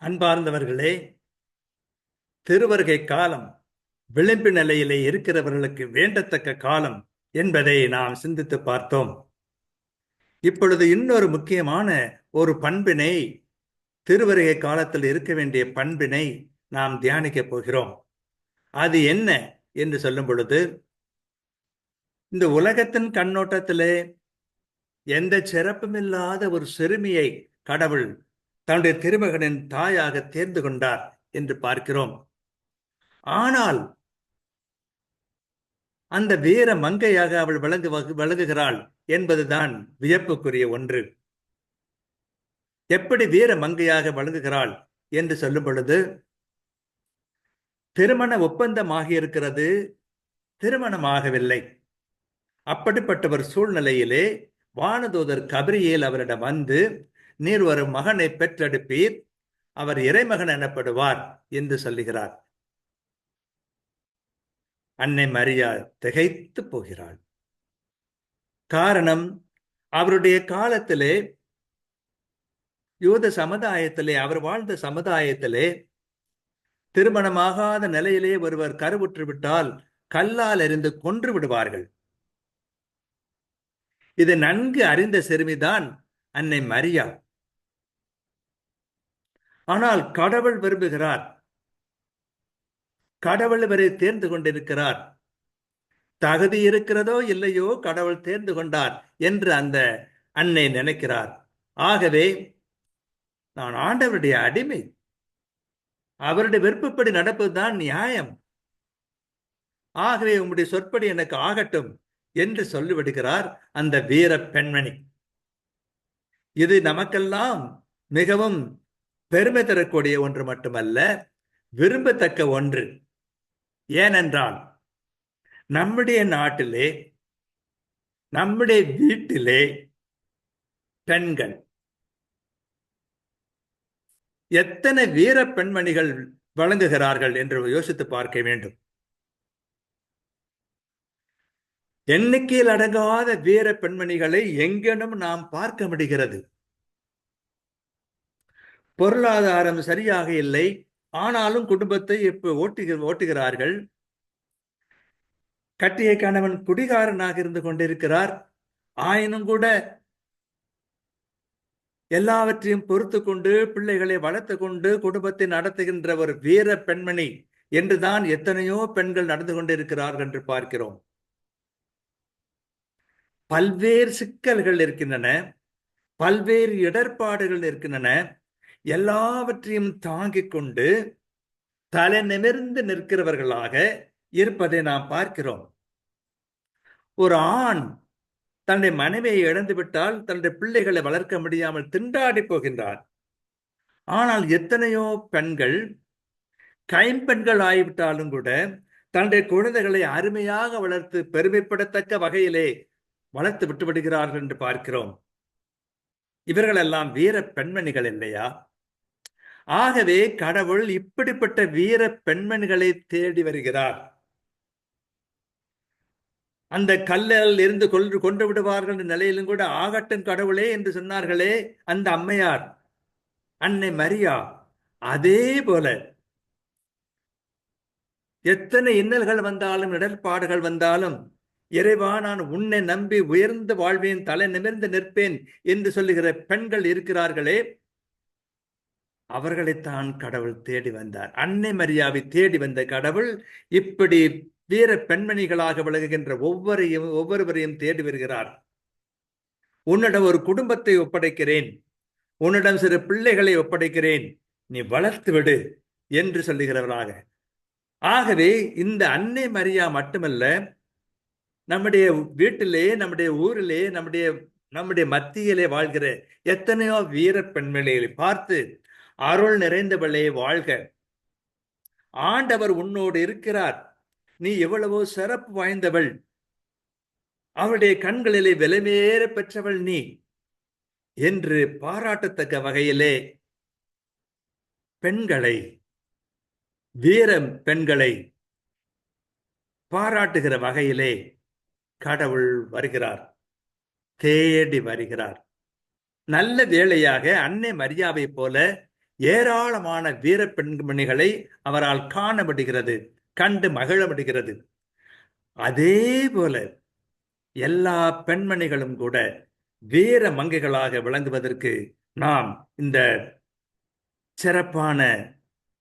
அன்பார்ந்தவர்களே, திருவருகை காலம் விளிம்பு நிலையிலே இருக்கிறவர்களுக்கு வேண்டத்தக்க காலம் என்பதை நாம் சிந்தித்து பார்த்தோம். இப்பொழுது இன்னொரு முக்கியமான ஒரு பண்பினை, திருவருகை காலத்தில் இருக்க வேண்டிய பண்பினை நாம் தியானிக்கப் போகிறோம். அது என்ன என்று சொல்லும் பொழுது, இந்த உலகத்தின் கண்ணோட்டத்திலே எந்த சிறப்புமில்லாத ஒரு சிறுமியை கடவுள் தன்னுடைய திருமகனின் தாயாக தேர்ந்து கொண்டார் என்று பார்க்கிறோம். ஆனால் அந்த வீர மங்கையாக அவள் விளங்குகிறாள் என்பதுதான் வியப்புக்குரிய ஒன்று. எப்படி வீர மங்கையாக விளங்குகிறாள் என்று சொல்லும் பொழுது, திருமண ஒப்பந்தமாகி இருக்கிறது, திருமணமாகவில்லை. அப்படிப்பட்ட ஒரு சூழ்நிலையிலே வானதூதர் கபிரியேல் அவரிடம் வந்து, நீர் ஒரு மகனை பெற்றெடுப்பீர், அவர் இறைமகன் எனப்படுவார் என்று சொல்லுகிறார். அன்னை மரியா திகைத்து போகிறாள். காரணம், அவருடைய காலத்திலே, யூத சமுதாயத்திலே, அவர் வாழ்ந்த சமுதாயத்திலே திருமணமாகாத நிலையிலே ஒருவர் கருவுற்று விட்டால் கல்லால் எறிந்து கொன்று விடுவார்கள். இது நன்கு அறிந்த சிறுமிதான் அன்னை மரியா. ஆனால் கடவுள் விரும்புகிறார், கடவுள் இவரை தேர்ந்து கொண்டிருக்கிறார். தகுதி இருக்கிறதோ இல்லையோ, கடவுள் தேர்ந்து கொண்டார் என்று அந்த அன்னை நினைக்கிறார். ஆகவே நான் ஆண்டவருடைய அடிமை, அவருடைய விருப்பப்படி நடப்பதுதான் நியாயம், ஆகவே உங்களுடைய சொற்படி எனக்கு ஆகட்டும் என்று சொல்லிவிடுகிறார் அந்த வீர பெண்மணி. இது நமக்கெல்லாம் மிகவும் பெருமை தரக்கூடிய ஒன்று மட்டுமல்ல, விரும்பத்தக்க ஒன்று. ஏனென்றால் நம்முடைய நாட்டிலே, நம்முடைய வீட்டிலே பெண்கள் எத்தனை வீர பெண்மணிகள் வழங்குகிறார்கள் என்று யோசித்து பார்க்க வேண்டும். எண்ணிக்கையில் அடங்காத வீர பெண்மணிகளை எங்கேனும் நாம் பார்க்க முடிகிறது. பொருளாதாரம் சரியாக இல்லை, ஆனாலும் குடும்பத்தை இப்ப ஓட்டுகிறார்கள். கட்டிய கணவன் குடிகாரனாக இருந்து கொண்டிருக்கிறார், ஆயினும் கூட எல்லாவற்றையும் பொறுத்து கொண்டு பிள்ளைகளை வளர்த்து கொண்டு குடும்பத்தை நடத்துகின்ற ஒரு வீர பெண்மணி என்றுதான் எத்தனையோ பெண்கள் நடந்து கொண்டிருக்கிறார்கள் என்று பார்க்கிறோம். பல்வேறு சிக்கல்கள் இருக்கின்றன, பல்வேறு இடர்பாடுகள் இருக்கின்றன. எல்லாவற்றையும் தாங்கிக் கொண்டு தலை நிமிர்ந்து நிற்கிறவர்களாக இருப்பதை நாம் பார்க்கிறோம். ஒரு ஆண் தன்னுடைய மனைவியை இழந்து விட்டால் தன்னுடைய பிள்ளைகளை வளர்க்க முடியாமல் திண்டாடி போகின்றார். ஆனால் எத்தனையோ பெண்கள் கைம்பெண்கள் ஆகிவிட்டாலும் கூட தன்னுடைய குழந்தைகளை அருமையாக வளர்த்து பெருமைப்படத்தக்க வகையிலே வளர்த்து விட்டு விடுகிறார்கள் என்று பார்க்கிறோம். இவர்கள் எல்லாம் வீர பெண்மணிகள் இல்லையா? ஆகவே கடவுள் இப்படிப்பட்ட வீர பெண்மணிகளை தேடி வருகிறார். அந்த கல்லில் இருந்து கொன்று விடுவார்கள் நிலையிலும் கூட ஆகட்டும் கடவுளே என்று சொன்னார்களே அந்த அம்மையார், அன்னை மரியா. அதே போல எத்தனை இன்னல்கள் வந்தாலும் இடர்பாடுகள் வந்தாலும், இறைவா நான் உன்னை நம்பி உயர்ந்து வாழ்வேன், தலை நிமிர்ந்து நிற்பேன் என்று சொல்லுகிற பெண்கள் இருக்கிறார்களே, அவர்களைத்தான் கடவுள் தேடி வந்தார். அன்னை மரியாவை தேடி வந்த கடவுள் இப்படி வீர பெண்மணிகளாக விளங்குகின்ற ஒவ்வொருவரையும் தேடி வருகிறார். உன்னிடம் ஒரு குடும்பத்தை ஒப்படைக்கிறேன், உன்னிடம் சிறு பிள்ளைகளை ஒப்படைக்கிறேன், நீ வளர்த்து விடு என்று சொல்லுகிறவராக. ஆகவே இந்த அன்னை மரியா மட்டுமல்ல, நம்முடைய வீட்டிலே, நம்முடைய ஊரிலே, நம்முடைய மத்தியிலே வாழ்கிற எத்தனையோ வீர பெண்மணிகளை பார்த்து, அருள் நிறைந்தவளே வாழ்க, ஆண்டவர் உன்னோடு இருக்கிறார், நீ எவ்வளவோ சிறப்பு வாய்ந்தவள், அவருடைய கண்களிலே விலைமேற பெற்றவள் நீ என்று பாராட்டத்தக்க வகையிலே பெண்களை, வீர பெண்களை பாராட்டுகிற வகையிலே கடவுள் வருகிறார், தேடி வருகிறார். நல்ல வேளையாக அன்னை மரியாவை போல ஏராளமான வீர பெண்மணிகளை அவரால் காண முடிகிறது, கண்டு மகிழ முடிகிறது. அதே போல எல்லா பெண்மணிகளும் கூட வீர மங்கைகளாக விளங்குவதற்கு நாம் இந்த சிறப்பான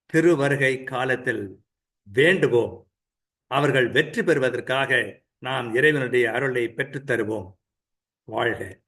திருவருகை காலத்தில் வேண்டுவோம். அவர்கள் வெற்றி பெறுவதற்காக நாம் இறைவனுடைய அருளை பெற்றுத் தருவோம். வாழ்க.